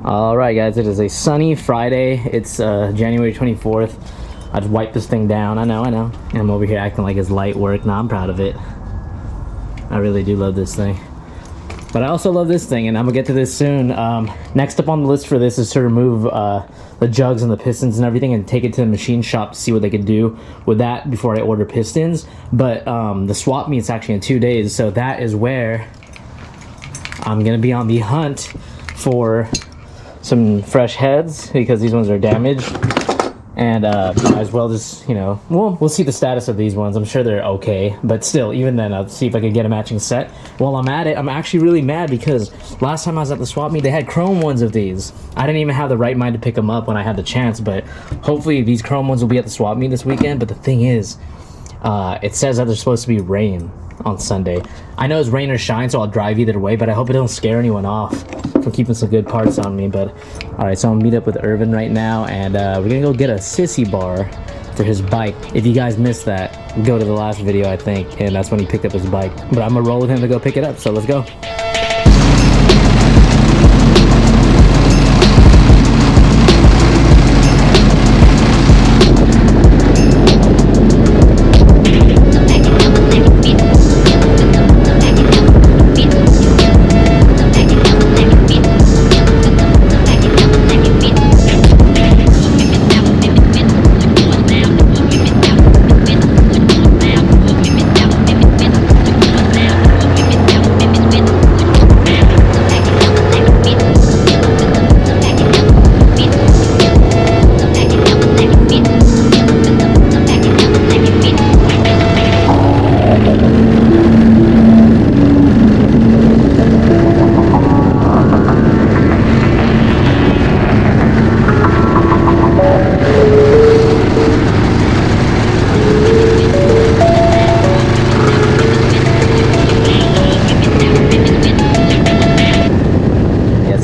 All right, guys, it is a sunny Friday. It's January 24th. I just wiped this thing down. I know. And I'm over here acting like it's light work. Nah, I'm proud of it. I really do love this thing. But I also love this thing, and I'm gonna get to this soon. Next up on the list for this is to remove the jugs and the pistons and everything and take it to the machine shop to see what they could do with that before I order pistons. But the swap meet's actually in 2 days, so that is where I'm gonna be on the hunt for some fresh heads because these ones are damaged, and might as well just, you know, we'll see the status of these ones. I'm sure they're okay, but still, even then, I'll see if I can get a matching set. While I'm at it, I'm actually really mad because last time I was at the swap meet, they had chrome ones of these. I didn't even have the right mind to pick them up when I had the chance, but hopefully these chrome ones will be at the swap meet this weekend. But the thing is, it says that there's supposed to be rain on Sunday. I know it's rain or shine, so I'll drive either way, but I hope it don't scare anyone off from keeping some good parts on me. But all right, so I'm gonna meet up with Irvin right now, and we're gonna go get a sissy bar for his bike. If you guys missed that, go to the last video, I think, and that's when he picked up his bike. But I'm gonna roll with him to go pick it up, so let's go.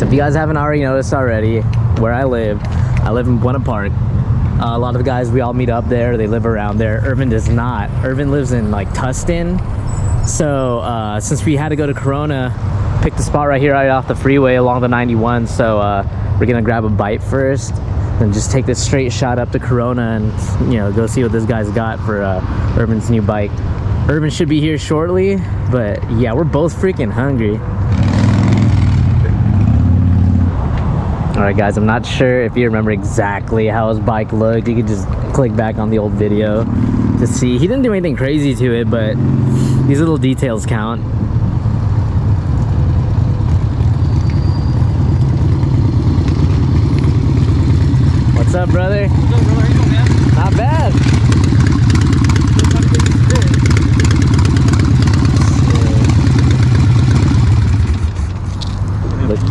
If you guys haven't already noticed already, where I live in Buena Park. A lot of the guys, we all meet up there. They live around there. Irvin does not. Irvin lives in like Tustin. So since we had to go to Corona, picked the spot right here, right off the freeway along the 91. So we're gonna grab a bite first, and just take this straight shot up to Corona, and go see what this guy's got for Irvin's new bike. Irvin should be here shortly, but yeah, we're both freaking hungry. Alright guys, I'm not sure if you remember exactly how his bike looked. You could just click back on the old video to see. He didn't do anything crazy to it, but these little details count. What's up, brother? What's up, brother? How you doing, man? Not bad.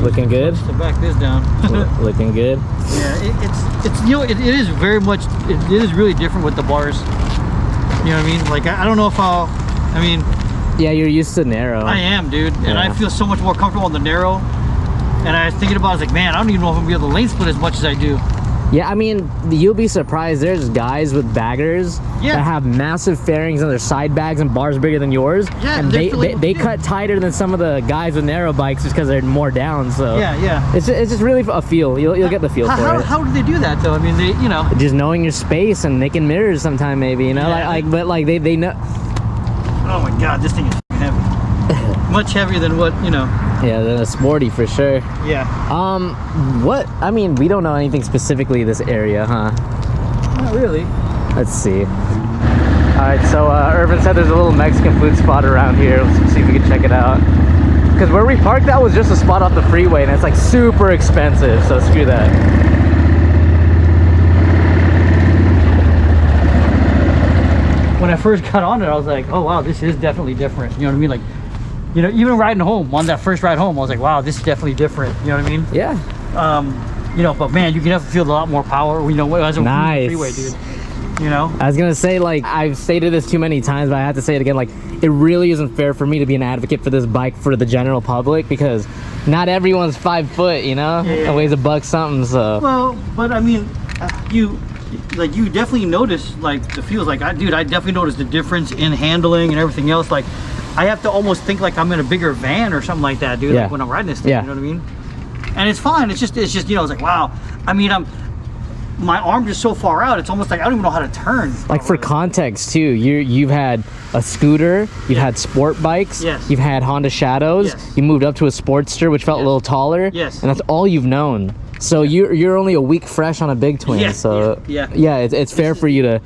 Looking good. To back this down. Looking good. Yeah, it is very much. It is really different with the bars. You know what I mean? Like I don't know if Yeah, you're used to narrow. I am, dude, and yeah. I feel so much more comfortable on the narrow. And I was thinking about it, I was like, man, I don't even know if I'm gonna be able to lane split as much as I do. Yeah, I mean, you'll be surprised. There's guys with baggers that have massive fairings on their side bags and bars bigger than yours. Yeah, and they cut tighter than some of the guys with narrow bikes just because they're more down. So yeah. It's just really a feel. You'll get the feel for it. How do they do that though? I mean, they just knowing your space and making mirrors sometime maybe. But they know. Oh my God, this thing is heavy. Much heavier than what Yeah, than a sporty for sure. Yeah. What? I mean, we don't know anything specifically this area, huh? Not really. Let's see. All right, so Irvin said there's a little Mexican food spot around here. Let's see if we can check it out. Because where we parked that was just a spot off the freeway, and it's like super expensive, so screw that. When I first got on it, I was like, oh wow, this is definitely different. You know what I mean? Like, even riding home, on that first ride home, I was like, wow, this is definitely different. You know what I mean? Yeah. But man, you can definitely feel a lot more power, as a nice. freeway, dude. I was gonna say, like, I've stated this too many times, but I have to say it again, like, it really isn't fair for me to be an advocate for this bike for the general public, because not everyone's 5 foot, it weighs a buck something. So well, but I mean, you definitely notice like the feels. Like I definitely noticed the difference in handling and everything else. Like I have to almost think like I'm in a bigger van or something like that, dude. Yeah. Like when I'm riding this thing, you know what I mean? and it's fine. It's just you know, it's like, wow. I mean, my arm just so far out. It's almost like I don't even know how to turn. Like for context too, you've had a scooter, you've had sport bikes, yes, you've had Honda Shadows, yes, you moved up to a Sportster, which felt a little taller, yes, and that's all you've known. So you're only a week fresh on a big twin. Yeah, so yeah. It's fair for you to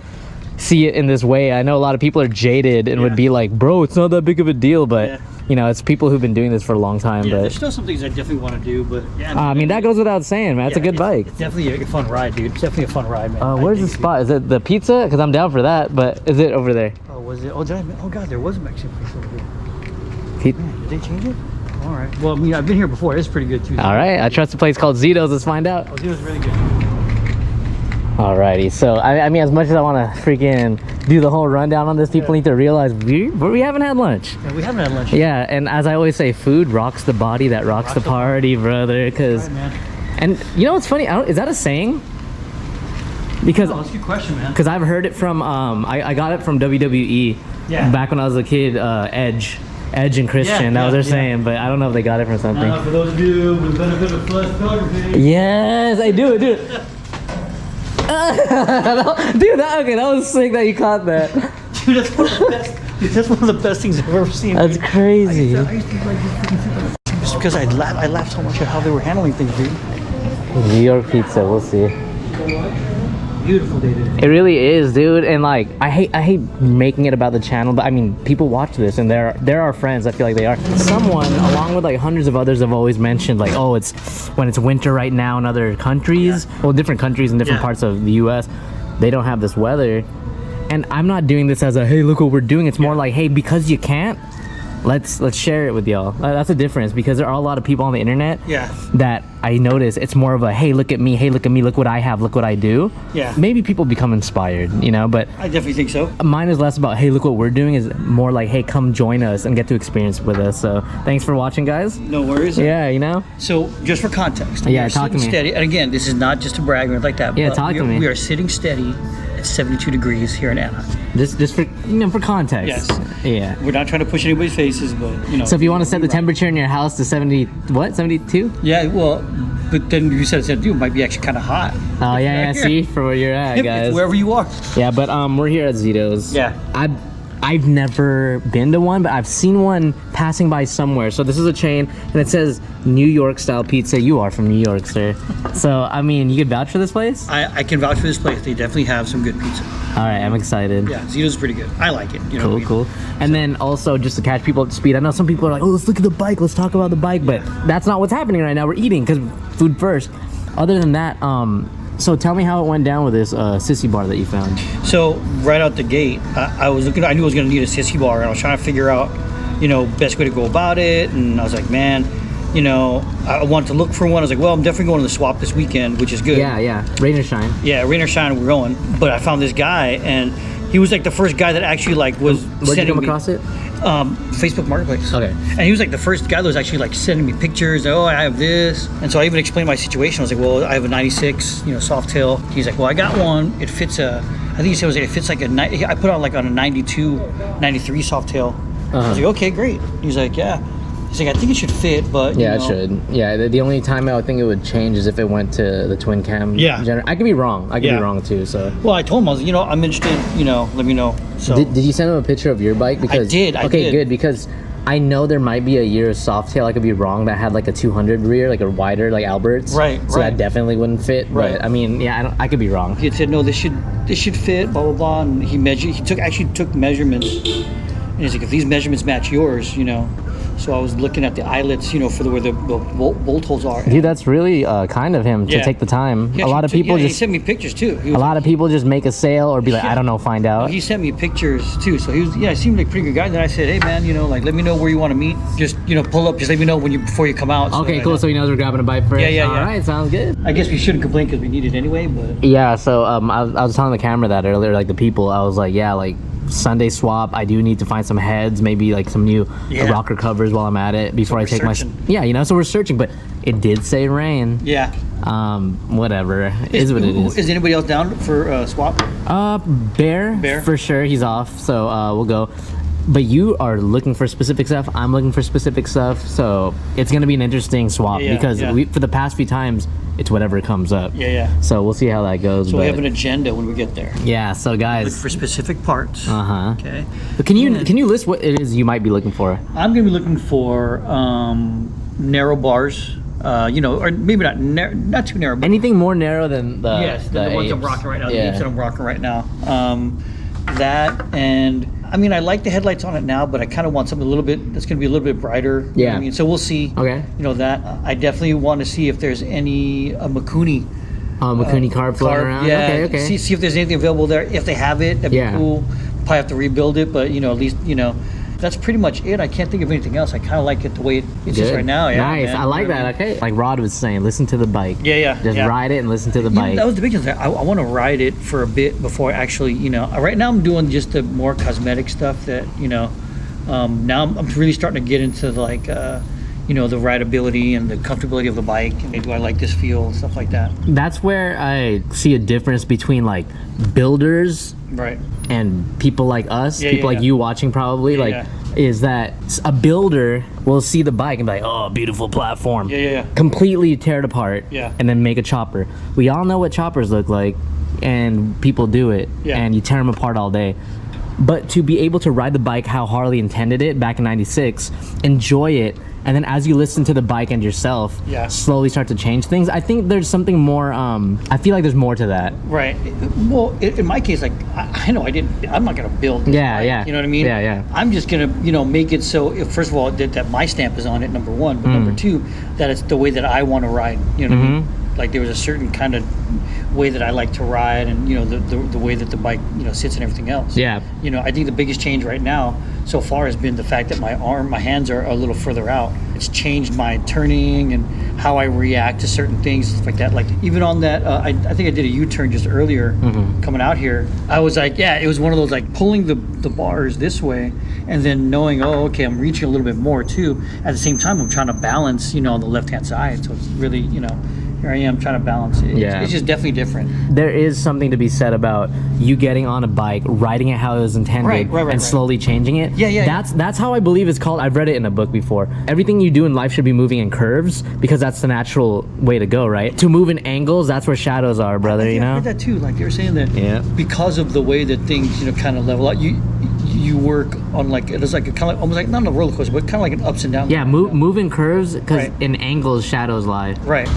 see it in this way. I know a lot of people are jaded and would be like, bro, it's not that big of a deal, but you know, it's people who've been doing this for a long time. Yeah, but there's still some things I definitely want to do, but I mean, that goes without saying, man. It's a good bike. It's definitely a fun ride, dude. It's definitely a fun ride, man. Where's the spot? Is it the pizza? Because I'm down for that, but is it over there? Oh, was it? Oh, oh God, there was a Mexican place over here. Man, did they change it? All right. Well, I mean, I've been here before. It's pretty good too. All right. I trust a place called Zito's. Let's find out. Oh, Zito's really good. Alrighty, so I mean, as much as I want to freaking do the whole rundown on this, people need to realize we haven't had lunch. Yeah, we haven't had lunch. Yeah, and as I always say, food rocks the body that rocks the party, brother. Because, and you know what's funny? Is that a saying? Because that's a good question, man. Because I've heard it from I got it from WWE. Yeah. Back when I was a kid, Edge and Christian. That was their saying, but I don't know if they got it from something. For those of you with the benefit of flesh photography. Yes, I do, dude. Dude, that was sick that you caught that. Dude, that's one of the best. Dude, that's one of the best things I've ever seen. That's crazy. I used to like just because I laughed so much at how they were handling things, dude. New York pizza, we'll see. Beautiful day, dude. It really is, dude. And like, I hate making it about the channel, but I mean, people watch this and they're our friends. I feel like they are. Someone, along with like hundreds of others, have always mentioned like, oh, it's when it's winter right now in other countries, well, different countries in different parts of the U.S., they don't have this weather. And I'm not doing this as a, hey, look what we're doing. It's more like, hey, because you can't, let's share it with y'all. That's a difference, because there are a lot of people on the internet that I notice it's more of a, hey, look at me, hey, look at me, look what I have, look what I do. Yeah. Maybe people become inspired, you know, but I definitely think so. Mine is less about, hey, look what we're doing, is more like, hey, come join us and get to experience with us. So thanks for watching, guys. No worries. Yeah, you know. So just for context, yeah, talk to me. Steady, and again, this is not just a brag or like that. Yeah, talk to me. We are sitting steady at 72 degrees here in Anaheim. Just for, you know, for context. Yes. Yeah. We're not trying to push anybody's faces, but you know. So if you want to set the temperature in your house to 70, what, 72? Yeah, well, but then you said 72, it might be actually kind of hot. Oh yeah, see, for where you're at, guys. It's wherever you are. Yeah, but we're here at Zito's. Yeah. I've never been to one, but I've seen one passing by somewhere. So this is a chain, and it says New York style pizza. You are from New York, sir. So I mean, you could vouch for this place? I can vouch for this place. They definitely have some good pizza. All right, I'm excited. Yeah, Zito's pretty good. I like it. You know cool. And then also, just to catch people up to speed, I know some people are like, oh, let's look at the bike, let's talk about the bike, but that's not what's happening right now. We're eating, because food first. Other than that, so tell me how it went down with this sissy bar that you found. So right out the gate, I was looking. I knew I was going to need a sissy bar, and I was trying to figure out, you know, best way to go about it. And I was like, man, you know, I wanted to look for one. I was like, well, I'm definitely going to the swap this weekend, which is good. Yeah, rain or shine. Yeah, rain or shine, we're going. But I found this guy, and he was like the first guy that actually like was. Where'd you come across it? Facebook Marketplace. Okay. And he was like the first guy that was actually like sending me pictures. Oh, I have this. And so I even explained my situation. I was like, well, I have a 96, you know, Softail. He's like, well, I got one. It fits I think he said it fits like I put on like on a 92, 93 Softail. I was like, okay, great. He's like, yeah. He's like, I think it should fit, but yeah, it should. Yeah, the only time I would think it would change is if it went to the twin cam. Yeah. I could be wrong. I could be wrong too. So. Well, I told him, I was like, you know, I'm interested. You know, let me know. So. Did you send him a picture of your bike? Because I did. Okay, good, because I know there might be a year of Softail, I could be wrong, that had like a 200 rear, like a wider, like Albert's. Right. So that definitely wouldn't fit. Right. But I mean, yeah, I could be wrong. He had said, no, this should fit. Blah blah blah. And he took measurements. And he's like, if these measurements match yours, you know. So I was looking at the eyelets, you know, for where the bolt holes are. Dude, that's really kind of him to take the time. A lot of people he sent me pictures too. A lot of people just make a sale or be like, I don't know, find out. No, he sent me pictures too. So he seemed like a pretty good guy. Then I said, hey man, you know, like let me know where you want to meet. Just, you know, pull up. Just let me know before you come out. Okay, cool. So he knows we're grabbing a bike first. Yeah. All right, sounds good. I guess we shouldn't complain because we need it anyway. But yeah. So I was telling the camera that earlier, like the people. I was like, yeah, like. Sunday swap, I do need to find some heads, maybe like some new rocker covers while I'm at it before I take searching. you know, so we're searching, but it did say rain. Yeah. Whatever. Is what it is. Is anybody else down for swap? Bear for sure, he's off, so we'll go. But you are looking for specific stuff. I'm looking for specific stuff. So it's gonna be an interesting swap because for the past few times, it's whatever comes up. Yeah. So we'll see how that goes. So we have an agenda when we get there. Yeah. So guys, look for specific parts. Okay. But can you list what it is you might be looking for? I'm gonna be looking for narrow bars. Or maybe not too narrow. But anything more narrow than the the ones I'm rocking right now. The apes that I'm rocking right now. That and. I mean, I like the headlights on it now, but I kind of want something that's going to be a little bit brighter. Yeah. You know what I mean? So we'll see. Okay. That. I definitely want to see if there's any Mikuni. Mikuni carb floating around? Yeah. Okay. See if there's anything available there. If they have it, that'd be cool. Probably have to rebuild it, but, at least, that's pretty much it. I can't think of anything else. I kind of like it the way it's just right now. Yeah, nice. Man. I like that. Okay. Like Rod was saying, listen to the bike. Yeah. Just ride it and listen to the bike. That was the big thing. I want to ride it for a bit before I actually, right now I'm doing just the more cosmetic stuff that, now I'm really starting to get into like, the rideability and the comfortability of the bike. And do I like this feel and stuff like that? That's where I see a difference between like builders and people like us, people like you watching probably, is that a builder will see the bike and be like, oh, beautiful platform. Completely tear it apart and then make a chopper. We all know what choppers look like and people do it and you tear them apart all day. But to be able to ride the bike how Harley intended it back in 96, enjoy it, and then as you listen to the bike and yourself, slowly start to change things. I think there's something more, I feel like there's more to that. Right. Well, in my case, like, I'm not going to build this bike, you know what I mean? Yeah. I'm just going to, make it so, first of all, that my stamp is on it, number one, but number two, that it's the way that I want to ride, you know what I mean? Like there was a certain kind of way that I like to ride and, the way that the bike, sits and everything else. Yeah. I think the biggest change right now so far has been the fact that my hands are a little further out. It's changed my turning and how I react to certain things, stuff like that. Like even on that, I think I did a U-turn just earlier coming out here. I was like, it was one of those like pulling the bars this way and then knowing, oh, okay, I'm reaching a little bit more too. At the same time, I'm trying to balance, on the left-hand side. So it's really, here I am trying to balance it. It's just definitely different. There is something to be said about you getting on a bike, riding it how it was intended, and slowly changing it. That's how I believe it's called. I've read it in a book before. Everything you do in life should be moving in curves because that's the natural way to go, right? To move in angles, that's where shadows are, brother. I heard that too. Like they were saying that because of the way that things, kind of level out, you work on like it's like a kind of almost like not a roller coaster, but kind of like an ups and downs. Yeah, move in curves because in angles shadows lie. Right.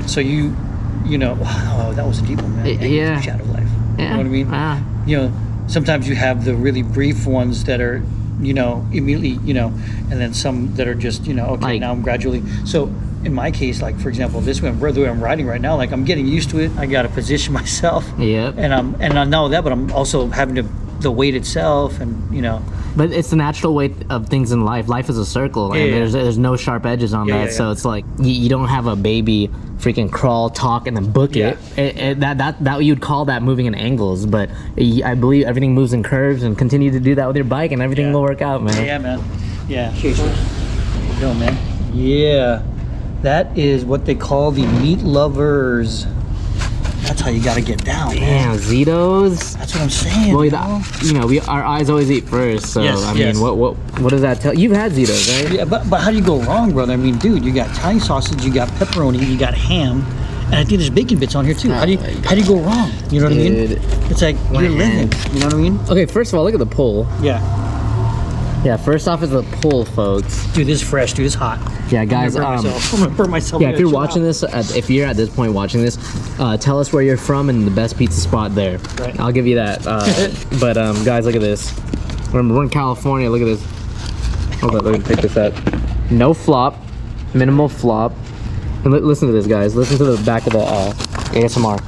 So wow, that was a deep one, man. Shadow life. You know what I mean? Sometimes you have the really brief ones that are, immediately, and then some that are just, okay, like, now I'm gradually. So in my case, like for example, this one, the way I'm riding right now, like I'm getting used to it. I got to position myself. And I know that, but I'm also having to the weight itself, and But it's the natural way of things in life. Life is a circle, and there's no sharp edges on that. So it's like you don't have a baby freaking crawl, talk, and then book it. That you'd call that moving in angles. But I believe everything moves in curves, and continue to do that with your bike, and everything will work out, man. Yeah, man. Yeah. Cheers. There you go, man. Yeah, that is what they call the meat lovers. That's how you gotta get down. Damn, Zitos. That's what I'm saying. Well, our eyes always eat first. So I mean, what does that tell? You've had Zitos, right? Yeah, but how do you go wrong, brother? I mean, dude, you got Italian sausage, you got pepperoni, you got ham, and I think there's bacon bits on here too. How do you go wrong? You know what I mean? It's like you're living. You know what I mean? Okay, first of all, look at the pull. Yeah, first off is the pull, folks. Dude, this is fresh. Dude, it's hot. Yeah, guys. I'm gonna burn myself. Yeah, if you're watching this, if you're at this point watching this, tell us where you're from and the best pizza spot there. Right. I'll give you that. But guys, look at this. We're in California. Look at this. Hold on, let me pick this up. No flop, minimal flop. And listen to this, guys. Listen to the back of the ASMR.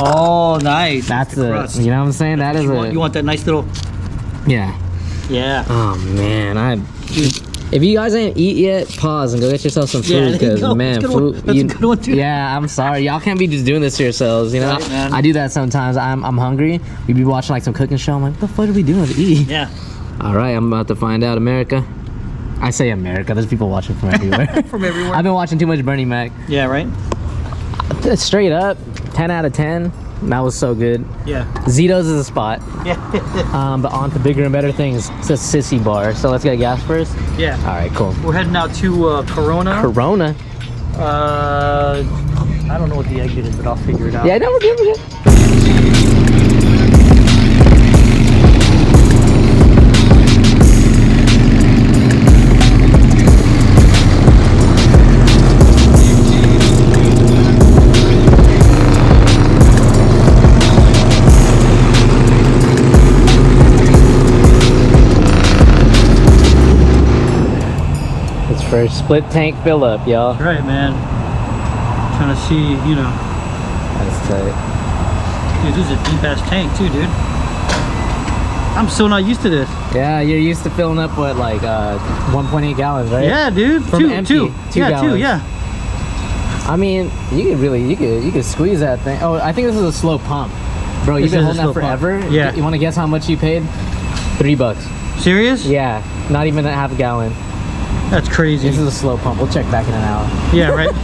Oh, nice. That's the crust. You know what I'm saying? That is you want that nice little. Yeah. Oh man, if you guys ain't eat yet, pause and go get yourself some food because man, food. That's a good one too. Yeah, I'm sorry, y'all can't be just doing this to yourselves. Right, I do that sometimes. I'm hungry. We be watching like some cooking show. I'm like, what the fuck are we doing to eat? Yeah. All right, I'm about to find out. America. I say America. There's people watching from everywhere. From everywhere. I've been watching too much Bernie Mac. Yeah, right. Straight up, 10 out of 10. That was so good. Yeah. Zito's is a spot. Yeah. But on to bigger and better things. It's a sissy bar. So let's get a gas first. Yeah. All right, cool. We're heading out to Corona. Corona. I don't know what the exit is, but I'll figure it out. Yeah, no, we're good. We're good. For split tank fill up, y'all. That's right, man. Trying to see, you know. That's tight. Dude, this is a deep ass tank too, dude. I'm so not used to this. Yeah, you're used to filling up what, like 1.8 gallons, right? Yeah, dude. From two empty, two yeah, gallons. two, yeah. I mean, you could squeeze that thing. Oh, I think this is a slow pump. Bro, you've been holding that forever. Yeah. You want to guess how much you paid? $3. Serious? Yeah, not even a half a gallon. That's crazy. This is a slow pump. We'll check back in an hour. Yeah, right.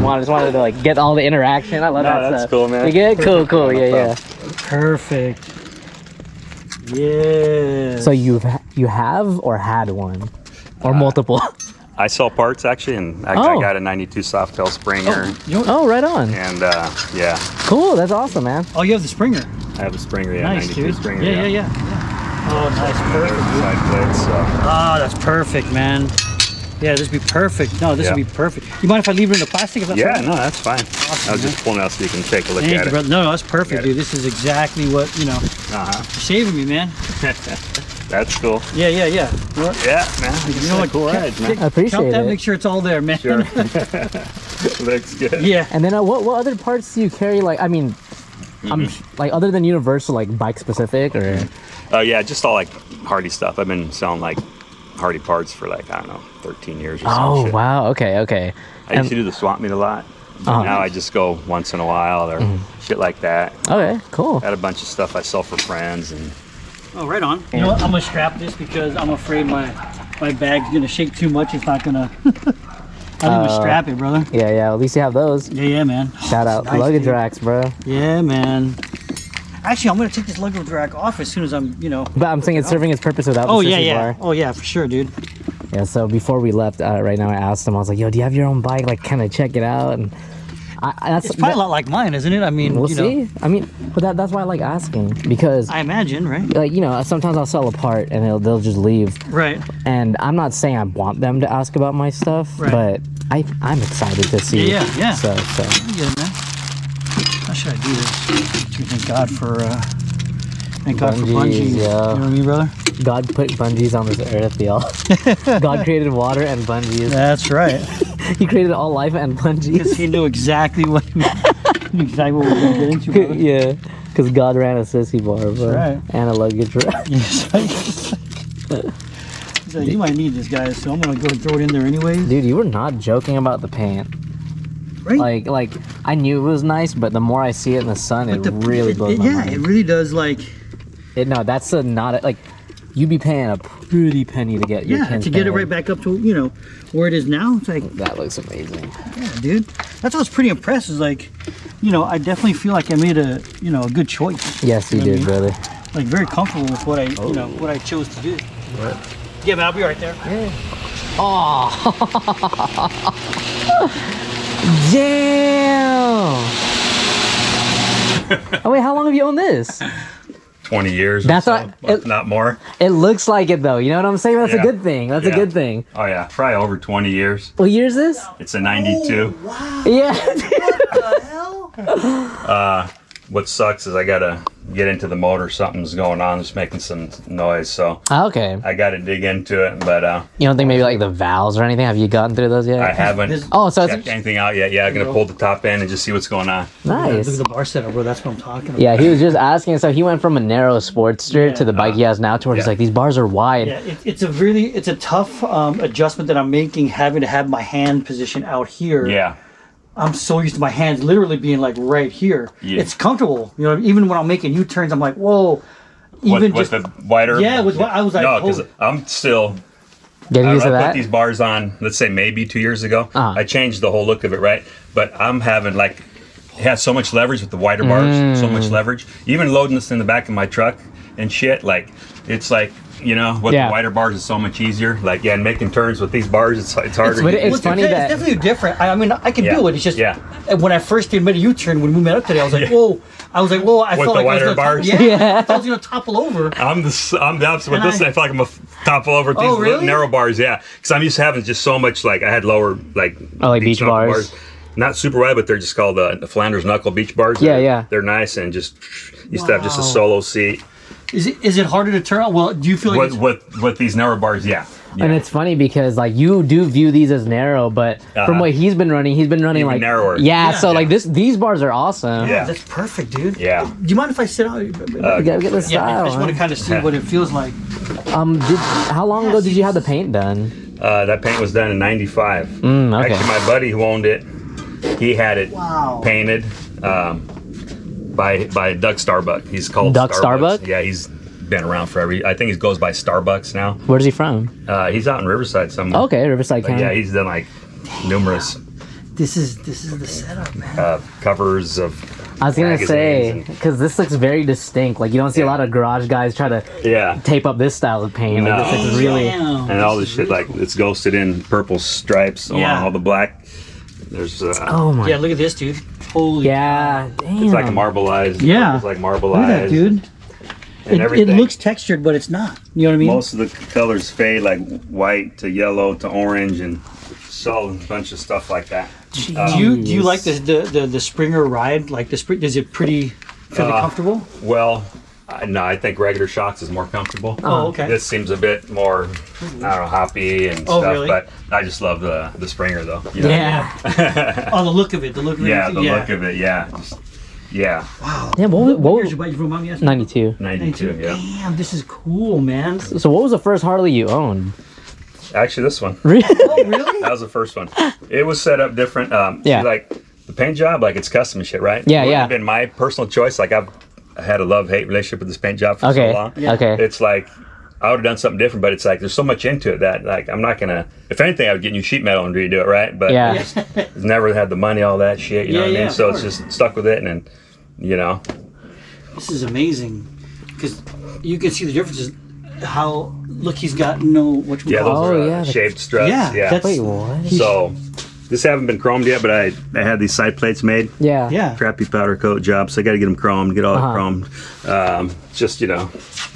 I just wanted to like get all the interaction. I love that that's stuff. cool, man. You good? Cool, cool. Yeah, yeah. Perfect. Yeah. So you have or had one, or multiple? I sell parts actually, and I got a 92 Softail Springer. Oh, right on. And yeah. Cool. That's awesome, man. Oh, you have the Springer. I have a Springer, yeah, Nice, 92 dude. Springer. Yeah. Oh, nice, perfect. Dude. Side plates, so. Ah, that's perfect, man. Yeah, this would be perfect. No, this would be perfect. You mind if I leave it in the plastic? If that's Yeah, right? no, that's fine. Awesome, I was man. just pulling out so you can take a look Thank at you, it. brother. No, that's perfect, dude. This is exactly what, you know, Uh-huh. you're saving me, man. That's cool. Yeah. Yeah, man. You know what? Cool ride, man. I appreciate Count that, it. make sure it's all there, man. Sure. Looks good. Yeah. And then what other parts do you carry? Like, I mean, I'm like other than Universal, like bike specific or? Oh yeah, just all like Hardy stuff. I've been selling like Hardy parts for like, I don't know, 13 years or something. Oh wow, okay. I used to do the swap meet a lot. But now I just go once in a while or shit like that. Okay, cool. Got a bunch of stuff I sell for friends and. Oh, right on. You know what? I'm gonna strap this because I'm afraid my bag's gonna shake too much. It's not gonna. I didn't even strap it, brother. Yeah. At least you have those. Yeah, man. Shout out Nice, luggage dude. racks, bro. Yeah, man. Actually, I'm gonna take this luggage rack off as soon as I'm, But I'm saying it's serving its purpose without the sissy bar. Oh yeah, for sure, dude. Yeah. So before we left, right now I asked him. I was like, "Yo, do you have your own bike? Like, kind of check it out." And It's probably a lot like mine, isn't it? I mean, we'll see. I mean, but that's why I like asking because I imagine, right? like sometimes I'll sell a part and they'll just leave. Right. And I'm not saying I want them to ask about my stuff, Right. but I'm excited to see. Yeah. So. Yeah, man. How should I do this? Thank God for bungees. Bungees, You yeah. know what I mean, brother? God put bungees on this earth, y'all. God created water and bungees. That's right. He created all life and Because bungees. he knew exactly what we were gonna get into, brother. Yeah, because God ran a sissy bar, bro. right. And a luggage rack. Yes, so you might need this, guys, so I'm gonna go and throw it in there anyways. Dude, you were not joking about the paint. Right? Like I knew it was nice, but the more I see it in the sun, it really blows my mind. it really does, like, No, that's like you'd be paying a pretty penny to get your tint to get it painted. right back up to, where it is now. It's like, That looks amazing. yeah, dude. That's what's pretty impressed is like, I definitely feel like I made a good choice. Yes, you know what I did, mean? brother. Like very comfortable with what I, what I chose to do. Yeah, man, I'll be right there. Yeah. Oh. Damn. Oh wait, how long have you owned this? 20 years. That's or so, not more. It looks like it though. You know what I'm saying? That's a Yeah. good thing. That's a good thing. Oh yeah, probably over 20 years. What year is this? It's a 92. Wow. Yeah. What the hell? What sucks is I gotta get into the motor. Something's going on. It's making some noise, so Okay. I gotta dig into it. But You don't think maybe like the valves or anything? Have you gotten through those yet? I haven't Oh, so checked it's anything out yet. Yeah, I'm gonna pull the top end and just see what's going on. nice. Look at the bar setup, bro. That's what I'm talking about. Yeah, he was just asking. So he went from a narrow Sportster Yeah. to the bike he has now, to where he's Yeah. like, these bars are wide. Yeah, it's a tough adjustment that I'm making, having to have my hand position out here. Yeah. I'm so used to my hands literally being like right here. Yeah. It's comfortable. Even when I'm making U-turns, I'm like, whoa. Even with just the wider. yeah, with what I was like, No, because holy- I'm still. Getting used to I put that. these bars on, let's say maybe 2 years ago. Uh-huh. I changed the whole look of it, right? But I'm having like, it has so much leverage with the wider bars, so much leverage. Even loading this in the back of my truck and shit, like, it's like, with Yeah. the wider bars is so much easier. Like, and making turns with these bars, it's harder. But to it's funny it's that- definitely different. I mean, I can Yeah. do it. It's just Yeah. when I first made a U-turn when we met up today, I was like, Yeah. whoa. I was like, whoa. I With felt the like I was wider gonna bars? Topple, Yeah. I thought I was gonna topple over. I'm the opposite with And this. I- I feel like I'm a topple over with these Oh, really? narrow bars, yeah. Because I'm used to having just so much, like, I had lower, like, like beach knuckle bars. Not super wide, but they're just called the Flanders knuckle beach bars. Yeah, They're- yeah. They're nice and just used to have just a Wow. solo seat. Is it harder to turn on? Well, do you feel like With these narrow bars, yeah. And it's funny because like you do view these as narrow, but from what he's been running Even like narrower. Yeah, so Yeah. like these bars are awesome. Yeah. that's perfect, dude. Yeah. Do you mind if I sit out? You gotta get the Yeah, style. I just want to kind of see what it feels like. How long ago did you have the paint done? That paint was done in '95. Okay. Actually, my buddy who owned it, he had it Wow. painted by Doug Starbuck. He's called Doug Starbucks. Starbuck? Yeah, he's been around forever. I think he goes by Starbucks now. Where's he from? He's out in Riverside somewhere. Okay, Riverside But County. yeah, he's done like numerous This is the setup, man. covers of. I was gonna magazines say and- because this looks very distinct. Like you don't see a Yeah. lot of garage guys try to Yeah. tape up this style of paint. Like No. this looks really. Damn. And all this shit, like it's ghosted in purple stripes along Yeah. all the black. There's Oh my. Yeah, look at this, dude. Holy. Yeah. Damn. it's like a marbleized. Yeah. It's like Look marbleized. at that, dude. And It everything. looks textured, but it's not. You know what I mean? Most of the colors fade, like white to yellow to orange, and so a bunch of stuff like that. do you like the Springer ride? Like the spring? Is it pretty fairly comfortable? Well, no, I think regular shocks is more comfortable. Oh, okay. This seems a bit more, I don't know, hoppy and Oh, stuff. really? But I just love the Springer though. You know? Yeah. Oh, the look of it. The look of it. Yeah, the look of it. Yeah. Yeah. Wow. Yeah. What What year's your bike? You remind me? 92. 92. Yeah. Damn, this is cool, man. So what was the first Harley you owned? Actually, this one. Really? Oh, really? That was the first one. It was set up different. Yeah. See, like the paint job, like it's custom and shit, right? Yeah, It wouldn't yeah. have been my personal choice. Like I had a love-hate relationship with this paint job for so Okay. long. Yeah. Okay. It's like I would have done something different, but it's like there's so much into it that like I'm not gonna. If anything, I would get new sheet metal and redo it, right? But Yeah. it's never had the money, all that shit. You know what I mean? of So it's course. just stuck with it, and then, you know. This is amazing because you can see the differences. How look, he's got no what you Yeah, call those Oh, are yeah, the- shaped struts. Yeah, Yeah. that's- Wait, what? So this haven't been chromed yet, but I had these side plates made. Yeah. Yeah. Crappy powder coat job, so I got to get them chromed, get all Uh-huh. it chromed. Just, you know,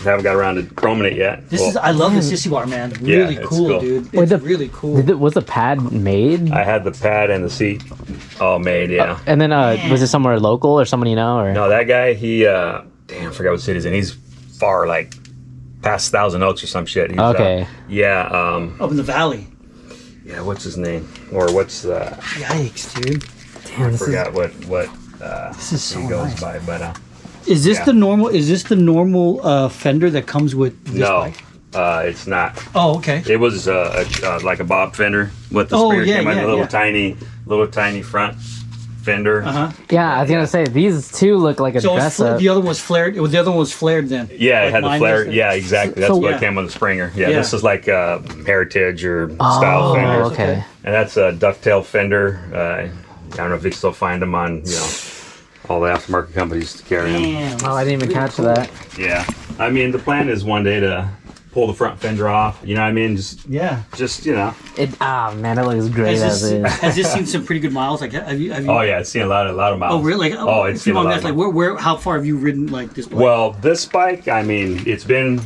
haven't got around to chroming it yet. This Well, is I love the sissy bar, man. Yeah, Really it's cool, cool. dude. Wait, It's really cool. Was the pad made? I had the pad and the seat all made, yeah. And then was it somewhere local or someone you know? Or No, that guy, he, damn, I forgot what city he's in. He's far, like, past Thousand Oaks or some shit. He's, Okay. yeah, Up in the valley. yeah, what's his name? Or what's, Yikes, dude. damn, I this is forgot what This is so he goes nice. by, but, Is this Yeah. the normal? Is this the normal fender that comes with this no, bike? it's not. Oh, okay. It was like a bob fender with the Oh, springer yeah, came out, yeah, a little yeah. tiny front fender. Uh huh. Yeah, I was gonna say these two look like a So dress it's up. the other one was flared. The other one was flared then. Yeah, it Like had the mine flare. is? Yeah, exactly. That's So- what Yeah. came with the Springer. Yeah, Yeah. this is like Heritage or style Oh, fender. okay. And that's a ducktail fender. I don't know if you can still find them on, you know, all the aftermarket companies to carry them. Damn. Oh, I didn't even Really catch cool. that. Yeah, I mean the plan is one day to pull the front fender off. You know what I mean? Yeah. Just you know. Man, it looks great Has as this, is. has this seen some pretty good miles? Like, have you? Oh yeah, it's seen a lot of miles. Oh, really? Like, Oh, it's if you seen a want lot. to Of ask, like, where, how far have you ridden like this bike? Well, this bike, I mean, it's been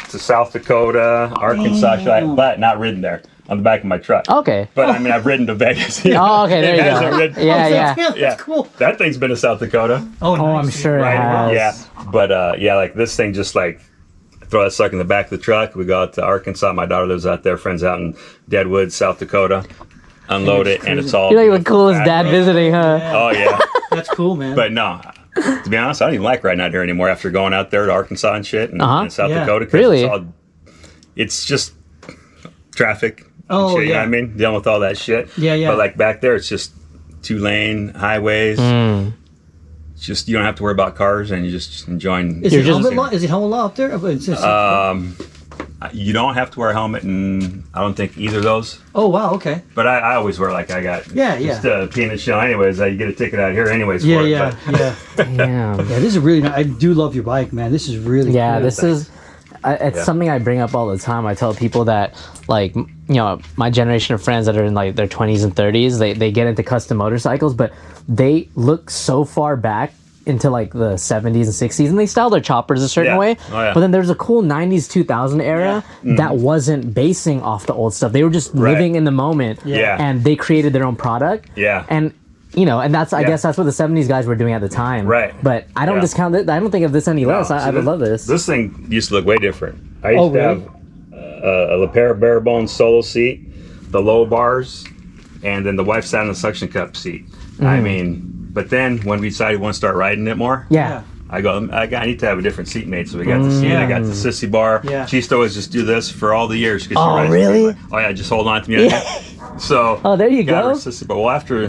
to South Dakota, Arkansas, Damn. but not ridden there on the back of my truck. Okay. But I mean, I've ridden to Vegas. Oh, okay, there you guys go. have ridden- Yeah, yeah. That's Yeah, cool. That thing's been to South Dakota. Oh, Oh, I'm nice. sure it Right. has. Yeah. But yeah, like this thing just like throw that sucker in the back of the truck. We go out to Arkansas. My daughter lives out there, friends out in Deadwood, South Dakota. Unload it, and it's all. You're like the beautiful coolest back. dad visiting, huh? Oh yeah. That's cool, man. But no, to be honest, I don't even like riding out here anymore after going out there to Arkansas and shit and, Uh-huh. and South Yeah. Dakota. 'Cause Really? It's just traffic. and Oh, shit, you know yeah. what I mean? Dealing with all that shit. Yeah, yeah. But like back there, it's just 2-lane highways. Mm. It's just you don't have to worry about cars, and you're just enjoying. is You're it just- helmet law? Is it helmet law up there? It's just- You don't have to wear a helmet, and I don't think either of those. oh wow, okay. But I always wear like I got Yeah, yeah. just a peanut shell. Anyways, you get a ticket out here anyways. Yeah, for it, yeah, but- yeah. Damn. Yeah, this is really nice. I do love your bike, man. This is really Yeah, cool. this is. It's Yeah. something I bring up all the time. I tell people that, like, you know, my generation of friends that are in like their 20s and 30s, they get into custom motorcycles, but they look so far back into like the 70s and 60s, and they style their choppers a certain Yeah. way. Oh, yeah. But then there's a cool 90s 2000 era that wasn't basing off the old stuff. They were just Right. living in the moment, Yeah. and they created their own product. Yeah. And you know, and that's I Yeah. guess that's what the 70s guys were doing at the time. Right. But I don't Yeah. discount it. I don't think of this any less. No, I see, would love this. This thing used to look way different. I used Oh, to really? have a LePere bare bone solo seat, the low bars, and then the wife sat in the suction cup seat. I mean, but then when we decided we want to start riding it more, Yeah. I need to have a different seat mate. So we got the seat. I got the sissy bar. Yeah. She used to always just do this for all the years. 'Cause she Oh, rides really? like, oh yeah, just hold on to me. So Oh, there you got go. her sissy bar. Well, after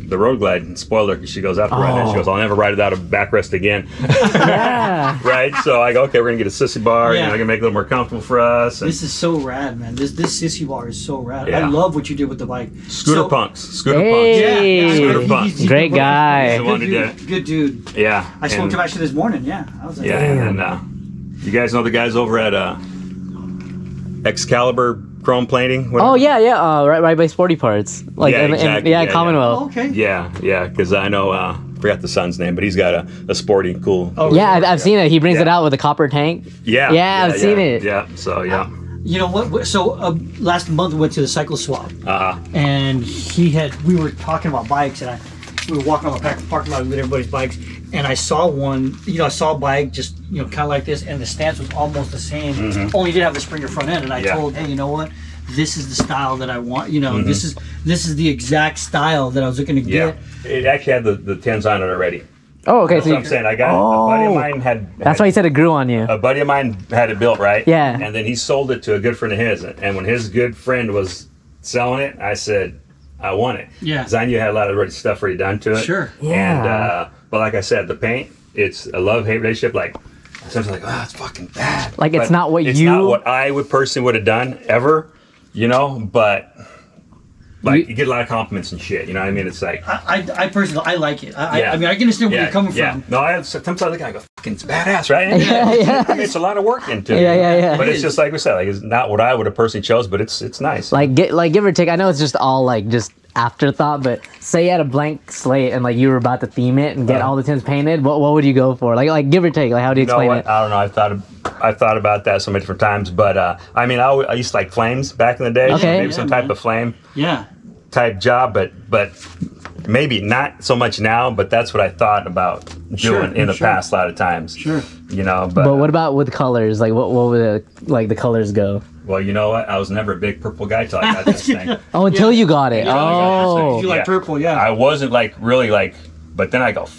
the road glide, spoiler, because she goes after riding it, she goes, I'll never ride without a backrest again. Yeah. Right? So I go, okay, we're gonna get a sissy bar. Yeah. You know, we're gonna make it a little more comfortable for us. And This is so rad, man. This sissy bar is so rad. Yeah. I love what you did with the bike. Scooter So- punks. Scooter Hey. punks. Yeah, Scooter punks. Great guy. He's the one Good who did it. dude. Good dude. Yeah. I spoke and, to him actually this morning. Yeah, I was like, Yeah, and you guys know the guys over at Excalibur Chrome Plating? Oh yeah, yeah. Right by Sporty Parts. Like Yeah, exactly. yeah, Yeah, Commonwealth. oh, okay. Yeah, because I know, forgot the son's name, but he's got a sporty, cool. Oh, Yeah, I've seen it. He brings Yeah. it out with a copper tank. Yeah. Yeah, I've seen it. Yeah, so yeah. You know what? So last month we went to the cycle swap, and we were talking about bikes, and we were walking on the parking lot with everybody's bikes, and I saw one. You know, I saw a bike just kind of like this, and the stance was almost the same. Only did have the Springer front end, and I Yeah. told, hey, you know what? This is the style that I want. You know, this is the exact style that I was looking to Yeah. get. It actually had the tins on it already. Oh, okay. That's So what I'm saying. I got a buddy of mine that's why he said it grew on you. a buddy of mine had it built, right? Yeah. And then he sold it to a good friend of his. And when his good friend was selling it, I said, I want it. Yeah. Because I knew it had a lot of stuff already done to it. Sure. Yeah. And but like I said, the paint, it's a love-hate relationship. Like sometimes like, oh, it's fucking bad. Like, it's But not what it's you... not what I would personally would have done ever, you know. But like you get a lot of compliments and shit. You know what I mean? It's like I personally, I like it. Yeah. I mean, I can understand where you're coming from. No, sometimes I look at it and go, fucking, it's badass, right? And Yeah. I mean, it's a lot of work into it. Yeah. But it's just like we said, like it's not what I would have personally chose, but it's nice. Like, give or take, I know it's just all, like, just afterthought, but say you had a blank slate and, like, you were about to theme it and get all the tints painted, what would you go for? Like give or take, like, how do you explain it? I don't know. I've thought about that so many different times, but I mean, I used to like flames back in the day. Okay. So maybe some type of flame type job, but maybe not so much now. But that's what I thought about doing in the past a lot of times. Sure. You know, but What about with colors? Like, what would the colors go? well, you know what? I was never a big purple guy till I got this thing. Oh, until you got it. Oh. You like purple, yeah. I wasn't like really like, but then I go,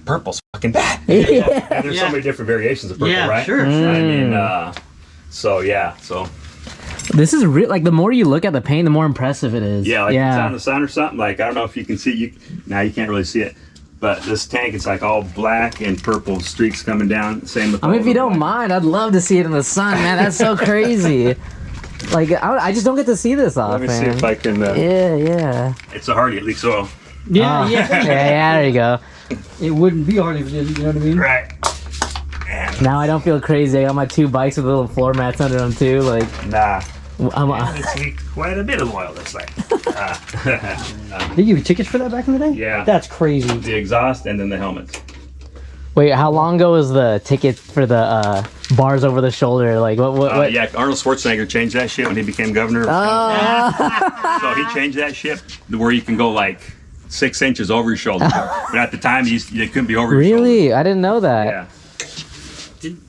purple's fucking bad. Yeah. And there's so many different variations of purple, right? Sure. I mean, so yeah, so This is real. Like, the more you look at the paint, the more impressive it is. yeah, like it's on the sun or something. Like I don't know if you can see now you can't really see it, but this tank it's like all black and purple streaks coming down. Same with. I mean, if you don't black. mind, I'd love to see it in the sun, man. That's so crazy. Like, I just don't get to see this Let me often. see if I can. Yeah. It's a Hardy, it leaks oil. Yeah, Yeah, there you go. It wouldn't be hard if it didn't, you know what I mean? Right. And Now I don't feel crazy. I got my 2 bikes with little floor mats under them, too. Like, nah, I'm... it's leaked quite a bit of oil. This thing. Did you give you tickets for that back in the day? Yeah. That's crazy. The exhaust and then the helmets. Wait, how long ago was the ticket for the bars over the shoulder? Like, what? Yeah, Arnold Schwarzenegger changed that shit when he became governor. So he changed that shit to where you can go like 6 inches over your shoulder. But at the time, you couldn't be over your shoulder. Really? I didn't know that. Yeah.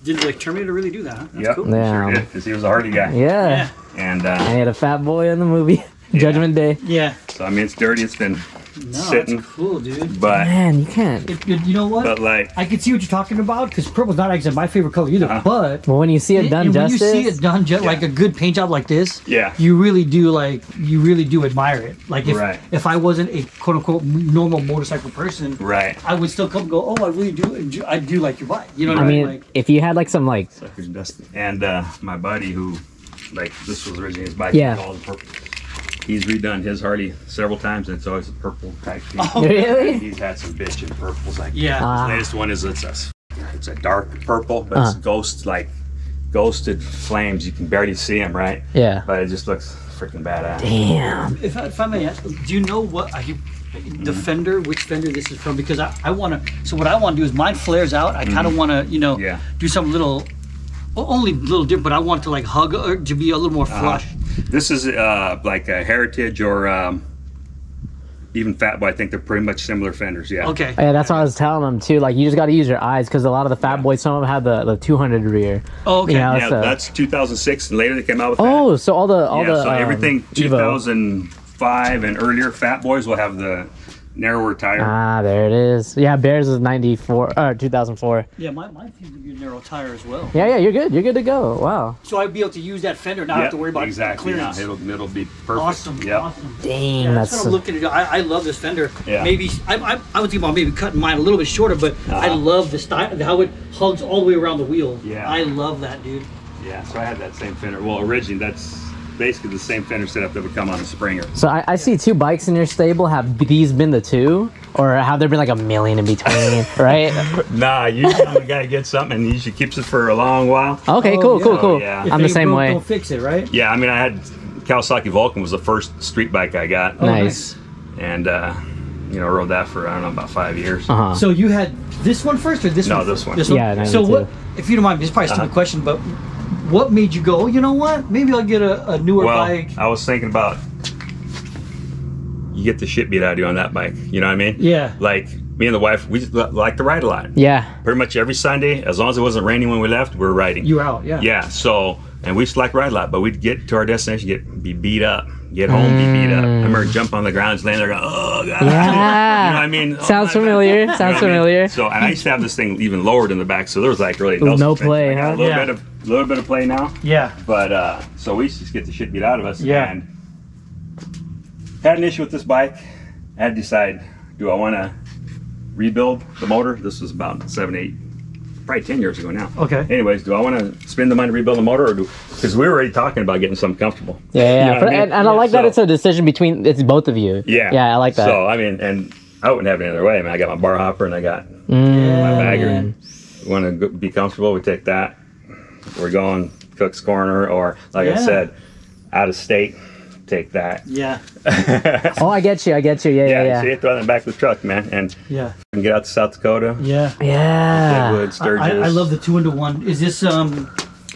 Did like Terminator really do that? Huh? That's Yep. cool. Yeah. Sure did, because he was a Hardy guy. Yeah. And And he had a fat boy in the movie, Judgment Day. Yeah. so I mean, it's dirty. It's been No, sitting, that's cool, dude. but Man, you can't. You know what? but like I can see what you're talking about because purple's not actually my favorite color either. But Well, when you see it done when justice, you see it done like a good paint job like this, Yeah. you really do admire it. Like if I wasn't a quote unquote normal motorcycle person, right. I would still come and go, oh, I really do. I do like your bike. You know what I I mean? mean, if you had like some like, Suckers dusty. And my buddy who, like, this was originally his bike. Yeah. He called it purple. He's redone his Hardy several times, and it's always a purple type thing. Oh, really? He's had some bitch in purples. Like Yeah. his latest one is it's a dark purple, but it's ghosted flames. You can barely see them, right? Yeah. But it just looks freaking badass. Damn. If I may ask, do you know what the fender, which fender this is from? Because I want to. So what I want to do is mine flares out. I kind of want to, Yeah. do some little, only a little different. But I want to like hug or to be a little more flush. This is like a Heritage or even Fat Boy. I think they're pretty much similar fenders. Yeah. Okay. Yeah, that's what I was telling them too. Like, you just got to use your eyes because a lot of the fat boys, some of them have the 200 rear. Oh, okay. You know, Yeah, so- that's 2006, and later they came out with that. Oh, so all the So everything Evo. 2005 and earlier Fat Boys will have the narrower tire. Ah, there it is. Yeah, Bears is 94 or 2004. Yeah, mine seems to be a narrow tire as well. Yeah, you're good. You're good to go. Wow. So I'd be able to use that fender, not have to worry about exactly. clearance. No, it'll be perfect. Awesome. Yep. Awesome. Dang, Yeah, that's that's what I'm looking to do. I love this fender. Yeah. Maybe I was thinking about maybe cutting mine a little bit shorter, but I love the style, how it hugs all the way around the wheel. Yeah. I love that, dude. Yeah, so I had that same fender. Well, originally that's basically the same fender setup that would come on a Springer. So I see 2 bikes in your stable. Have these been the 2, or have there been like a million in between? Right? Nah, usually we gotta get something, and usually keeps it for a long while. Okay, Oh, cool. yeah. Yeah. I'm the same way. Don't fix it, right? Yeah, I mean, I had Kawasaki Vulcan was the first street bike I got, Nice. and rode that for I don't know about 5 years. Uh-huh. So you had this one first, or this No, one? this one. This Yeah, So 92. what? If you don't mind, this is probably a stupid question, but what made you go? You know what? Maybe I'll get a newer Well, bike. I was thinking about you get the shit beat out of you on that bike. You know what I mean? Yeah. Like me and the wife, we just like to ride a lot. Yeah. Pretty much every Sunday, as long as it wasn't raining when we left, we were riding. You were out, yeah. Yeah. So, and we used to like to ride a lot, but we'd get to our destination, be beat up, get home, be beat up. I remember jump on the ground, just laying there going, oh god. Yeah. You know what I mean? Oh, Sounds my familiar. God. Sounds You know what I mean? familiar. So, and I used to have this thing even lowered in the back, so there was like really no suspension. play, I got huh? A little Yeah. bit of play now. Yeah. But so we used to just get the shit beat out of us. Yeah. And had an issue with this bike. I had to decide, do I want to rebuild the motor? This was about 7, 8, probably 10 years ago now. Okay. Anyways, do I want to spend the money to rebuild the motor, or because we were already talking about getting something comfortable. Yeah. You know what I mean? And I like that it's a decision between it's both of you. Yeah. Yeah, I like that. So I mean, and I wouldn't have it any other way. I mean, I got my bar hopper and I got my bagger. Want to be comfortable? We take that. We're going Cook's Corner, or like I said, out of state. Take that. Yeah. Oh, I get you. Yeah. See, throw that in the back of the truck, man, and Yeah. get out to South Dakota. Yeah. Deadwood, Sturgis. I love the 2-into-1. Is this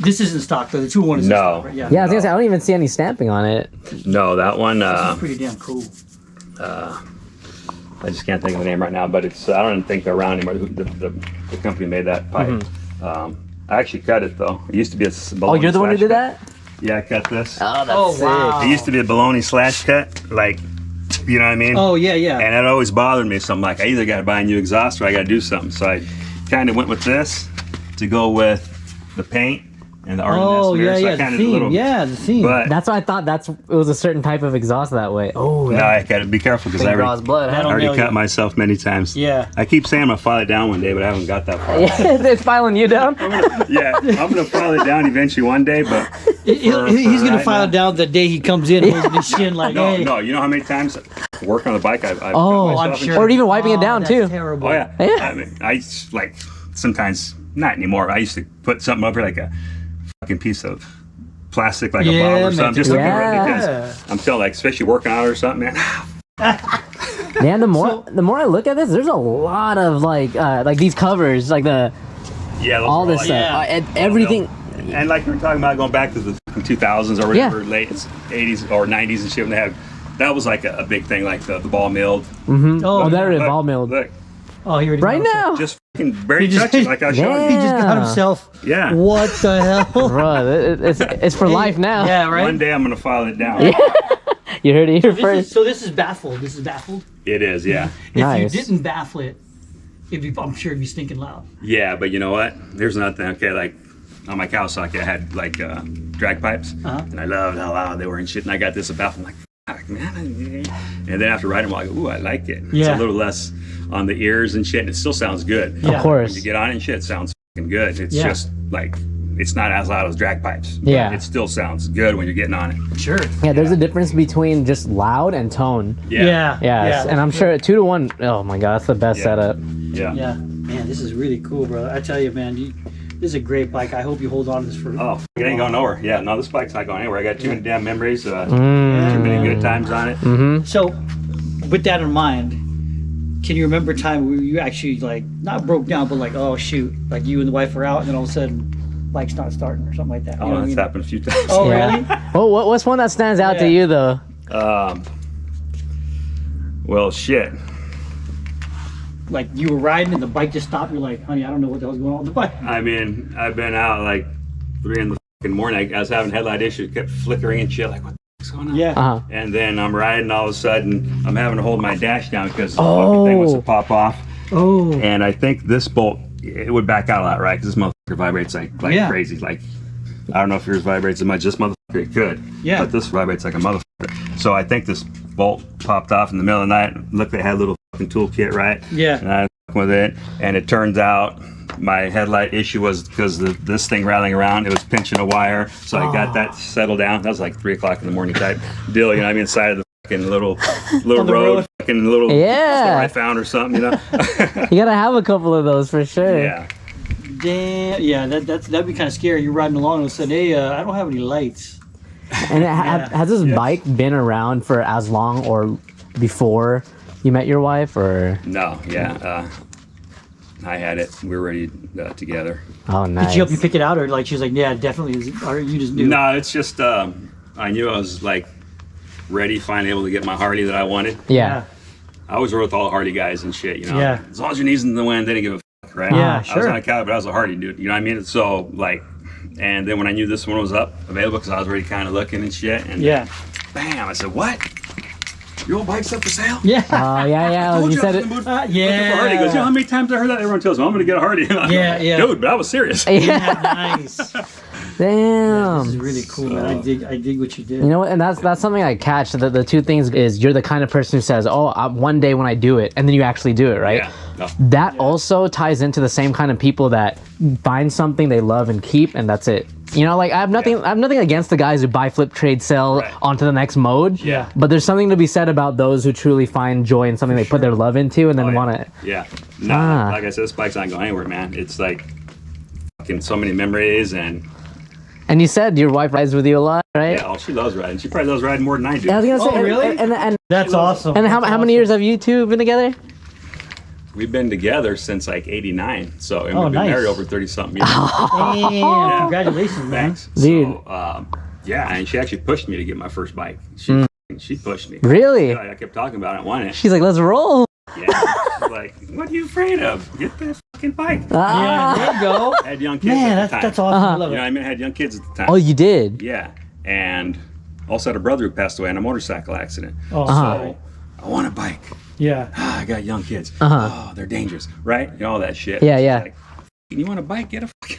this isn't stock though? The 2-in-1 is stock, right? Yeah, I was gonna say I don't even see any stamping on it. No, that one. This is pretty damn cool. I just can't think of the name right now, but it's. I don't even think they're around anymore. The company made that pipe. I actually cut it though. It used to be a. Oh, you're the one who did that? Yeah, I cut this. Oh, that's sick. Wow. It used to be a bologna slash cut, like, you know what I mean? Oh yeah. And it always bothered me. So I'm like, I either got to buy a new exhaust or I got to do something. So I kind of went with this to go with the paint and the Oh mirror. So I the kinda did a theme. little- Yeah, the theme. But That's why I thought it was a certain type of exhaust that way. Oh, now I got to be careful because I Draws already, blood. That Huh? don't- already nail cut you. myself many times. Yeah. I keep saying I'm going to file it down one day, but I haven't got that far. It's filing you down. Yeah, I'm going to file it down eventually one day, but He's gonna right file now- it down the day he comes in holding his shin like, no, hey. no. You know how many times working on the bike I've cut Oh, myself I'm and sure. shit? Or even wiping it down that's too. Terrible. Oh yeah. Yeah. I mean, I like sometimes not anymore. I used to put something over like a fucking piece of plastic, like a Yeah, bottle or man, something, just just- looking at it Yeah. because I'm telling, like, especially working out or something, man. Man, the more I look at this, there's a lot of like these covers, like Yeah, those all are this like- stuff, Yeah. and everything. And like we were talking about going back to the 2000s or whatever, late 80s or 90s and shit, when they had that was like a big thing, like the ball milled. Oh, there it is, Look, ball milled. Look, Oh, he already Right got himself. now, just fucking very He just- touching, like I was showing He you. just got Yeah. himself. Yeah. What the hell? bro, it's for life now. Yeah, right. One day I'm gonna file it down. You heard it here This is, first. so this is baffled. This is baffled. It is, yeah. Nice. If you didn't baffle it, I'm sure it'd be stinking loud. Yeah, but you know what? There's another thing. Okay, like on my Kawasaki, I had like drag pipes, and I loved how loud they were and shit. And I got this about. I'm like, fuck, man. And then after riding them, I'm like, ooh, I like it. It's Yeah. a little less on the ears and shit, and it still sounds good. Yeah. Of course. When you get on it and shit, it sounds fucking good. It's Yeah. just like it's not as loud as drag pipes. But Yeah. it still sounds good when you're getting on it. Sure. Yeah, there's a difference between just loud and tone. Yeah. Yes, and I'm sure 2-to-1. Oh my god, that's the best Yeah. setup. Yeah. Yeah. Man, this is really cool, brother. I tell you, man, this is a great bike. I hope you hold on to this for. Oh, it ain't going nowhere. Yeah, no, this bike's not going anywhere. I got too many damn memories, too many good times on it. So, with that in mind, can you remember a time where you actually like not broke down, but like, oh shoot, like you and the wife were out, and then all of a sudden, bike's not starting or something like that? You know Oh, what I that's mean? happened a few times. Oh, Yeah. really? Oh, what's one that stands out to Yeah. you though? Well, shit. Like you were riding and the bike just stopped. You're like, honey, I don't know what the hell's going on with the bike. I mean, I've been out like 3 in the fucking morning. I was having headlight issues, kept flickering and shit. Like, what the fuck's going on? Yeah. Uh-huh. And then I'm riding, all of a sudden, I'm having to hold my dash down because the fucking thing wants to pop off. Oh. And I think this bolt, it would back out a lot, right? Because this motherfucker vibrates like Yeah. crazy. Like, I don't know if yours vibrates as much. This motherfucker, it could. Yeah. But this vibrates like a motherfucker. So I think this bolt popped off in the middle of the night. Looked like it had a little fucking toolkit, right? Yeah. And I was fucking with it. And it turns out my headlight issue was because this thing rattling around, it was pinching a wire. So I got that settled down. That was like 3 o'clock in the morning type deal. You know what I mean? Inside of the fucking little On the road, road. fucking little Yeah. store I found or something, you know? You gotta have a couple of those for sure. Yeah. Damn. Yeah, that'd be kind of scary. You're riding along and said, hey, I don't have any lights. And has this bike been around for as long or before you met your wife, or? No, yeah. I had it. We were already together. Oh, nice. Did she help you pick it out, or like she was like, yeah, definitely, or you just knew? No, it's just I knew I was like ready, finally able to get my Harley that I wanted. Yeah. I always rode with all the Harley guys and shit, you know. Yeah. As long as your knees in the wind, they didn't give a fuck, right? Yeah, I was sure. on a Cali, but I was a Harley dude. You know what I mean? So like, and then when I knew this one was available, because I was already kind of looking and shit, and Yeah. bam, I said, "What? Your old bike's up for sale?" Yeah. Oh, yeah. Told You I said was it. in the mood Yeah. looking for Harley. He goes, you know how many times I heard that? Everyone tells me, I'm going to get a Harley. Yeah, yeah. Dude, but I was serious. Yeah, nice. Damn. This is really cool, man. I dig what you did. You know what? And that's something I catch. The two things is you're the kind of person who says, "Oh, one day when I do it," and then you actually do it, right? Yeah. No. That also ties into the same kind of people that find something they love and keep, and that's it. You know, like I have nothing against the guys who buy, flip, trade, sell onto the next mode. Yeah. But there's something to be said about those who truly find joy in something they put their love into and then want to. Yeah. No, like I said, this bike's not going anywhere, man. It's like fucking so many memories and. And you said your wife rides with you a lot, right? Yeah, she loves riding. She probably loves riding more than I do. Yeah, I was gonna say, really? And That's awesome. And how many years have you two been together? We've been together since like '89, so and we've been nice. married over 30-something years. Damn, congratulations, man. Thanks. Dude. So, yeah, and she actually pushed me to get my first bike. She pushed me. Really? I kept talking about it and wanted it. She's like, let's roll. Yeah. She's like, what are you afraid of? Get the fucking bike. Yeah, there you go. I had young kids Man, at the time. that's awesome. I love You know it. what I mean? I had young kids at the time. Oh, you did? Yeah. And also had a brother who passed away in a motorcycle accident. Oh, So I want a bike. yeah. I got young kids. Oh, they're dangerous, right? You know, all that shit. Yeah, She's yeah. like, you want a bike? Get a fucking.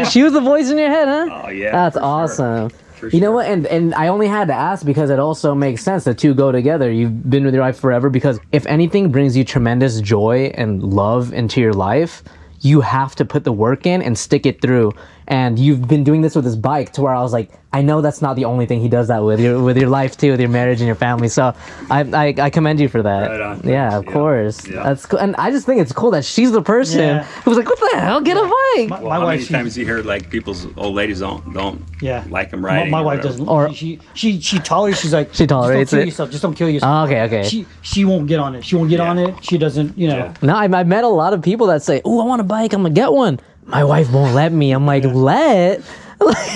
She was the voice in your head, huh? Oh yeah. That's for sure. awesome. For You know sure. what? And I only had to ask because it also makes sense. The two go together. You've been with your wife forever because if anything brings you tremendous joy and love into your life, you have to put the work in and stick it through. And you've been doing this with this bike to where I was like, I know that's not the only thing he does that with your life too, with your marriage and your family. So I commend you for that. Right on. Yeah, of Yeah. course. Yeah. That's cool. And I just think it's cool that she's the person Yeah. who's like, what the hell? Get a bike. Well, My how wife, many times you hear like people's old ladies don't yeah, like them My, riding? my or wife whatever. doesn't. Or- She tolerates. She's like, She tolerates just don't kill it? yourself. Just don't kill yourself. Oh, okay. She won't get on it. She won't get Yeah. on it. She doesn't. You know. Yeah. No, I've met a lot of people that say, "Oh, I want a bike. I'm gonna get one." My wife won't let me. I'm like, "Let."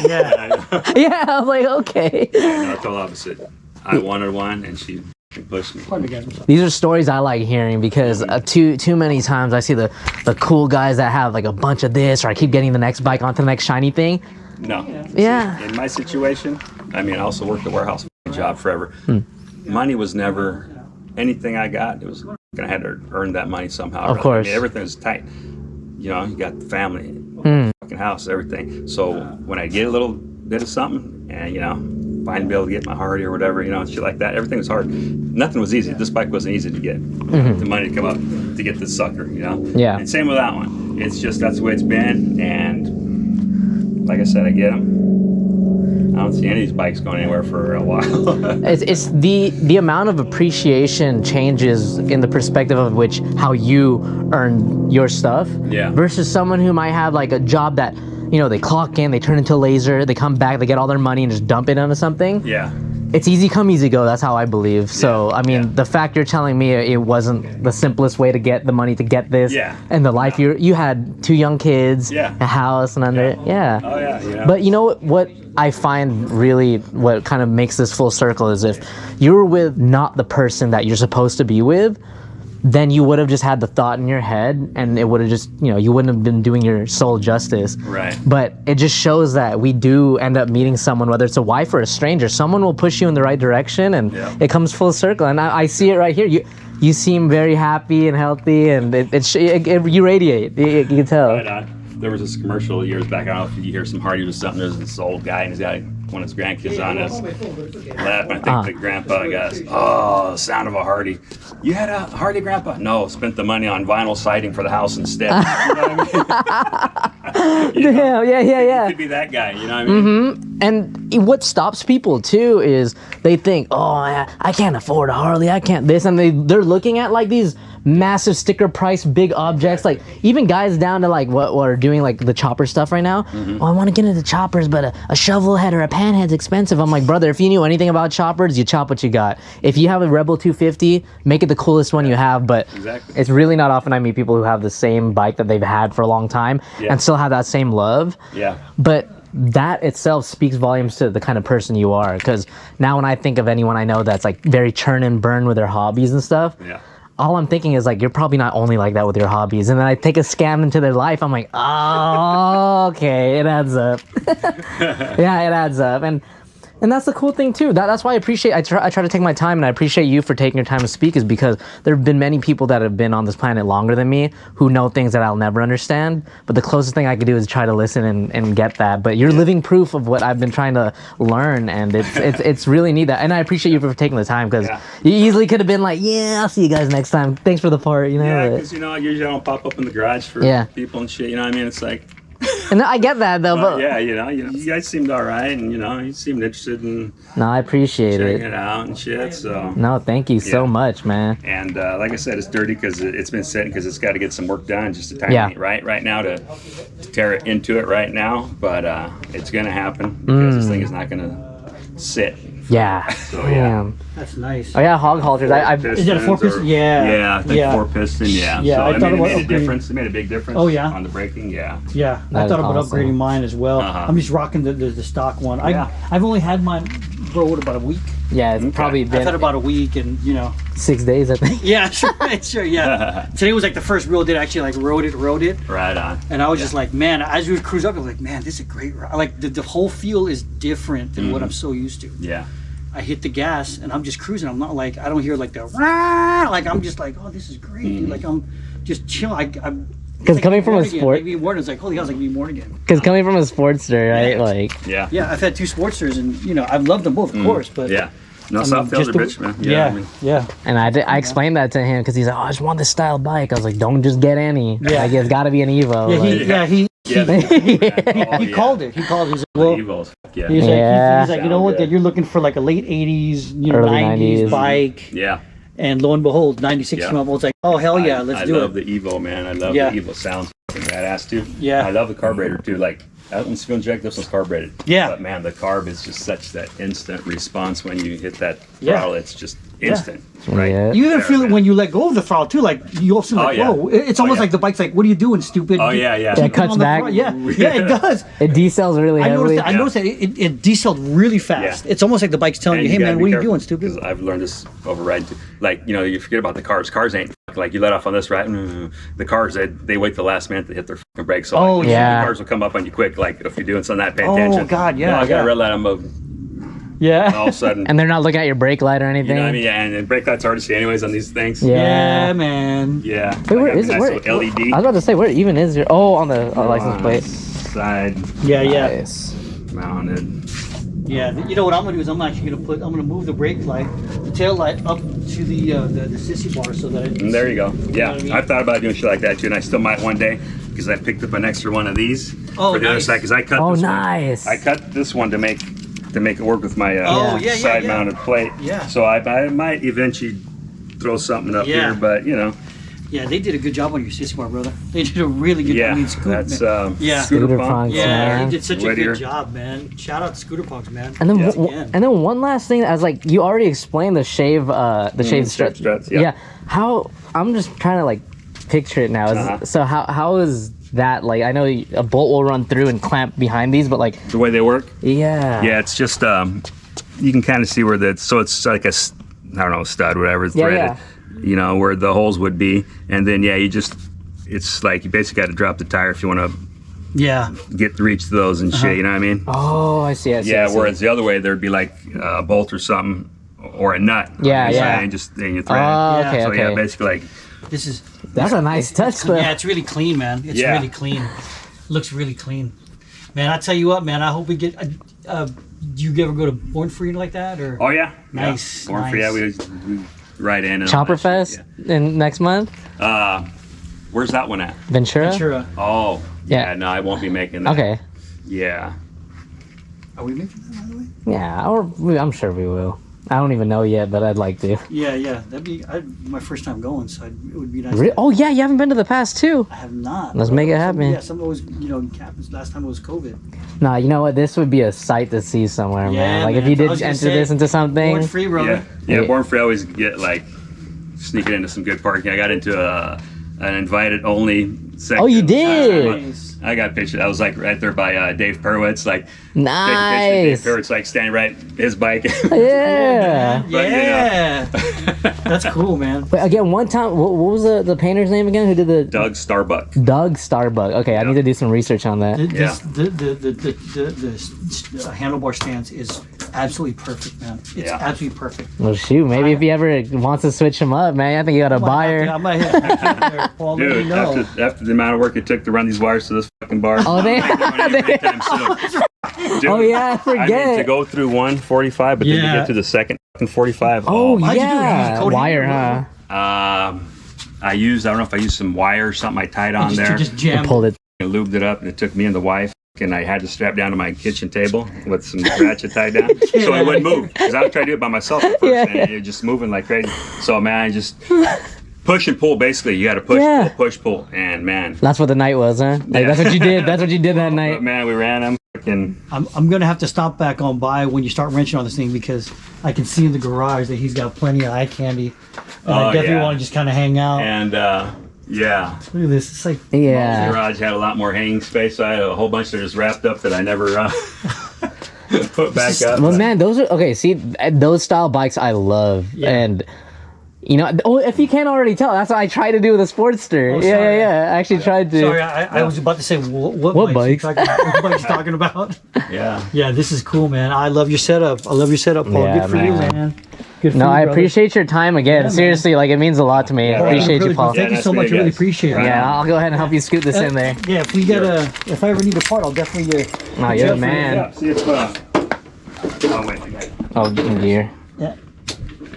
Yeah. Yeah, I'm like, okay. No, it's all opposite. I wanted one, and she pushed me. Pardon me, guys. I'm sorry. These are stories I like hearing because too many times I see the cool guys that have like a bunch of this, or I keep getting the next bike onto the next shiny thing. No. Yeah. See, in my situation, I mean, I also worked a warehouse job forever. Money was never anything I got. It was I had to earn that money somehow. Of course. I mean, everything was tight. You know, you got the family, fucking house, everything. So when I get a little bit of something, and you know, finally be able to get my Hardy or whatever, you know, shit like that. Everything was hard. Nothing was easy. This bike wasn't easy to get. The money to come up to get this sucker, you know. Yeah. And same with that one. It's just that's the way it's been, and like I said, I get them. I don't see any of these bikes going anywhere for a while. It's the amount of appreciation changes in the perspective of which how you earn your stuff. Yeah. Versus someone who might have like a job that, you know, they clock in, they turn into a laser, they come back, they get all their money and just dump it onto something. Yeah. It's easy come, easy go. That's how I believe. So, I mean, yeah. the fact you're telling me it wasn't the simplest way to get the money to get this, Yeah. and the life you had 2 young kids, Yeah. a house, and under, yeah. Oh yeah. You know? But you know what I find really what kind of makes this full circle is if you were with not the person that you're supposed to be with, then you would have just had the thought in your head and it would have just, you know, you wouldn't have been doing your soul justice. Right. But it just shows that we do end up meeting someone, whether it's a wife or a stranger, someone will push you in the right direction and Yeah. it comes full circle. And I see it right here. You seem very happy and healthy and you radiate. You can tell. Right on. There was this commercial years back. I don't know if you hear some Hardy or something. There's this old guy and he's got one of his grandkids on his lap. And I think the grandpa goes, "Oh, the sound of a Hardy. You had a Hardy, Grandpa?" "No, spent the money on vinyl siding for the house instead." You know what I mean? You know? Yeah. It could be that guy. You know what I mean? And what stops people too is they think, oh, I can't afford a Harley, I can't this, and they're looking at like these massive sticker price big objects, like even guys down to like what are doing like the chopper stuff right now. Oh, I want to get into choppers, but a shovel head or a pan head's expensive. I'm like, brother, if you knew anything about choppers, you chop what you got. If you have a Rebel 250, make it the coolest one you have. But Exactly. it's really not often I meet people who have the same bike that they've had for a long time and still have that same love. Yeah. But that itself speaks volumes to the kind of person you are. Because now when I think of anyone I know that's like very churn and burn with their hobbies and stuff, Yeah. all I'm thinking is like, you're probably not only like that with your hobbies. And then I take a scan into their life. I'm like, oh, okay, it adds up. Yeah, it adds up. And And that's the cool thing too. That's why I appreciate. I try to take my time, and I appreciate you for taking your time to speak. Is because there have been many people that have been on this planet longer than me who know things that I'll never understand. But the closest thing I could do is try to listen and get that. But you're living proof of what I've been trying to learn, and it's really neat that. And I appreciate you for taking the time because you easily could have been like, yeah, I'll see you guys next time. Thanks for the part, you know. Yeah, because I usually don't pop up in the garage for people and shit. You know what I mean? It's like. And I get that though, but yeah, you guys seemed all right, and you seemed interested in. No, I appreciate checking it out and shit. So. No, thank you so much, man. And like I said, it's dirty because it's been sitting because it's got to get some work done. Just a tiny right now to tear it into it right now, but it's gonna happen because this thing is not gonna sit. Yeah. So yeah. That's nice. Oh yeah, hog halters. Is that a 4-piston? Yeah, I think 4-piston. Yeah. Yeah, So I thought it about made a upgrading. difference. It made a big difference. Oh, yeah? On the braking. Yeah. Yeah, That I thought is about awesome. upgrading mine as well. I'm just rocking the stock one. Yeah. I've only had mine, bro, what, about a week? Yeah, it's probably I've had been about a week, and 6 days, I think. Yeah, sure, yeah. Today was like the first real day I actually like rode it. Right on. And I was just like, man, as we would cruise up, I was like, man, this is a great ride. Like the whole feel is different than what I'm so used to. Yeah. I hit the gas and I'm just cruising. I'm not like, I don't hear like the rah, like I'm just like, oh, this is great. Dude. Like I'm just chilling. Because coming from a sport, like Morgan, it's like, holy hell, it's like me born again. because coming from a Sportster, right? Yeah. Like, yeah, I've had 2 Sportsters, and I've loved them both, of course, but yeah. No, I mean, Softails just are the- bitch, man. Yeah. and I explained that to him because he's like, oh, I just want this style bike. I was like, don't just get any. Yeah. Like, it's got to be an Evo. Yeah, like, he called it. He's like, well, Evils. Yeah. he's Yeah. like, you know what? Sound That you're looking for like a late '80s, Early 90s 90s. bike, Yeah. and lo and behold, '96 Yeah. came up. It's like, oh hell yeah, let's I do love it. the Evo, man. I love Yeah. the Evo. Sounds fucking badass too. Yeah. I love the carburetor too. Like that one's fuel injected, this one's carbureted. Yeah. But man, the carb is just such that instant response when you hit that Yeah. throttle. It's just instant. Right. Yeah. You even There, feel it man. when you let go of the throttle too. Like you also like, yeah. whoa! It's almost yeah. like the bike's like, what are you doing, stupid? Oh yeah, yeah. Yeah, it cuts On the back. front. Yeah, it does. It decels really I heavily. noticed that it deceled really fast. Yeah. It's almost like the bike's telling you, hey man, what are you doing, stupid? Because I've learned this over riding too. Like, you forget about the cars. Cars ain't like you let off on this, right? The cars, they wait the last minute to hit their fucking brakes. So Oh, like, yeah. the cars will come up on you quick. Like if you're doing something that, pay Oh, attention. God, yeah, No, I got yeah. a red light. I'm moving. Yeah. All of a sudden. And they're not looking at your brake light or anything. You know what I mean? Yeah, and then brake lights hard to see anyways on these things. Yeah. Yeah, man. Yeah. Wait, where Like, is it? nice Where, little LED. I was about to say, where even is your? Oh, on the license plate. Side Yeah, yeah. Nice. mounted. Yeah, you know what I'm gonna do is I'm gonna move the brake light, the tail light up to the sissy bar so that And there you go. Yeah, what I mean? I've thought about doing shit like that too, and I still might one day because I picked up an extra one of these Oh, for the other nice. side because I cut Oh, this nice. one. I cut this one to make it work with my Oh, yeah, yeah, side yeah. mounted plate. Yeah. So I might eventually throw something up Yeah. here, but Yeah, they did a good job on your sissy bar, brother. They did a really good yeah, job. I mean, Scooter, that's man. Yeah. Scooter Punk. Punks, Yeah, man. he did such a Whittier. good job, man. Shout out to Scooter Punks, man. And then, Yeah. and then one last thing, I was like, you already explained the shave, shaved struts. struts, yeah. How? I'm just trying to like picture it now. So how is that like? I know a bolt will run through and clamp behind these, but like, The way they work. yeah. Yeah, it's just you can kind of see where so it's like I don't know, stud, whatever, threaded. Yeah. Where the holes would be, and then it's like you basically got to drop the tire if you want to Yeah. reach those and shit. You know what I mean? Oh, I see. I see. I Yeah. see. Whereas the other way, there'd be like a bolt or something, or a nut. Yeah, yeah. And then you thread. Oh, Yeah. okay, So okay. yeah, basically like This is That's a nice touch, though. yeah, it's really clean, man. It's Yeah. really clean. Looks really clean. Man, I tell you what, man, I hope we get do you ever go to Born Free like that or oh yeah, Nice, Yeah. Born Free, yeah, we ride in. And all Chopper that shit, Fest in next month. yeah. Where's that one at? Ventura. Ventura? Oh, Yeah. yeah. No, I won't be making that. Okay. Yeah. Are we making that, by the way? Yeah, I'm sure we will. I don't even know yet, but I'd like to. Yeah, that'd be my first time going, so it would be nice. Oh yeah, you haven't been to the past too. I have not. Let's make it happen. Yeah, some of those, happens. Last time it was COVID. Nah, you know what? This would be a sight to see somewhere, Yeah, man. Like if man. you I did was gonna enter say, this into something. Born Free, brother. Yeah. Yeah. Born Free, I always get like sneaking into some good parking. I got into an invited only section. Oh, you did? Nice. I got pictures. I was like right there by Dave Perwitz, like Nice. Dave Perwitz like standing right his bike. Yeah. But, you know. Yeah. That's cool, man. But again, one time, what was the painter's name again? Who did the Doug Starbuck. Doug Starbuck? Okay, I need to do some research on that. The handlebar stance is absolutely perfect, man. It's Yeah. absolutely perfect. Well, shoot, maybe if he ever wants to switch him up, man, I think you got a buyer. I might have to there, Paul. Let me Dude, know. after the amount of work it took to run these wires to this fucking bar. Oh, they- I ain't doing it anytime soon. Dude, Oh, yeah, I I forget. need to go through 145, but then to Yeah. get to the second fucking 45. Oh, How'd you do it? yeah. You coded Wire, it? huh? I don't know if I used some wire or something I tied on there. Just jam. Pulled it. I lubed it up, and it took me and the wife, and I had to strap down to my kitchen table with some ratchet tied down, so I wouldn't move, because I was trying to do it by myself at first, Yeah. and you're just moving like crazy. So man, I just push and pull. Basically, you got to push, Yeah. pull, and man, That's what the night was, huh? Like, Yeah. that's what you did. That's what you did that night. but man, we ran them. Fucking I'm gonna have to stop back on by when you start wrenching on this thing, because I can see in the garage that he's got plenty of eye candy, and I Oh, definitely yeah. want to just kind of hang out. and yeah. Look at this. It's like The Yeah. garage had a lot more hanging space, so I had a whole bunch that just wrapped up that I never put back up. Well, man, those are okay. See, those style bikes I love, Yeah. and you know, oh, if you can't already tell, that's what I tried to do with a Sportster. Oh, yeah, sorry. I actually tried to. sorry, I was about to say what bikes? What bikes you talking about? Yeah. Yeah, this is cool, man. I love your setup. I love your setup, Paul. Yeah, Good for you, man. man. Good for No, you, I brother. appreciate your time again. man. Seriously, like it means a lot to me. Yeah, I appreciate you, Paul. Thank you nice so to much. meet you Really guys. appreciate it. Yeah, I'll go ahead and help you scoot this in there. Yeah, if we get if I ever need a part, I'll definitely. Oh, you're the man. Yeah, see if oh wait, I got it. Oh, gear. Yeah.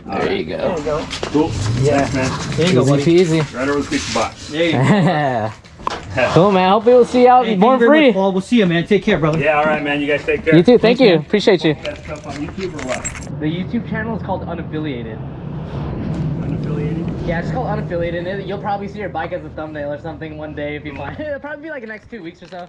There you go. There you go. Cool. Yeah. Thanks, man. There you go, buddy. Easy Right over the pizza box. There you go. peasy. Cool, man. Hopefully we'll see you out Hey, more thank you very free. much, Paul. We'll see you, man. Take care, brother. Yeah, all right, man. You guys take care. You too. Thank you. man. Appreciate you. That stuff on YouTube or what? The YouTube channel is called Unaffiliated. Unaffiliated? Yeah, it's called Unaffiliated. You'll probably see your bike as a thumbnail or something one day if you find it. It'll probably be like the next 2 weeks or so.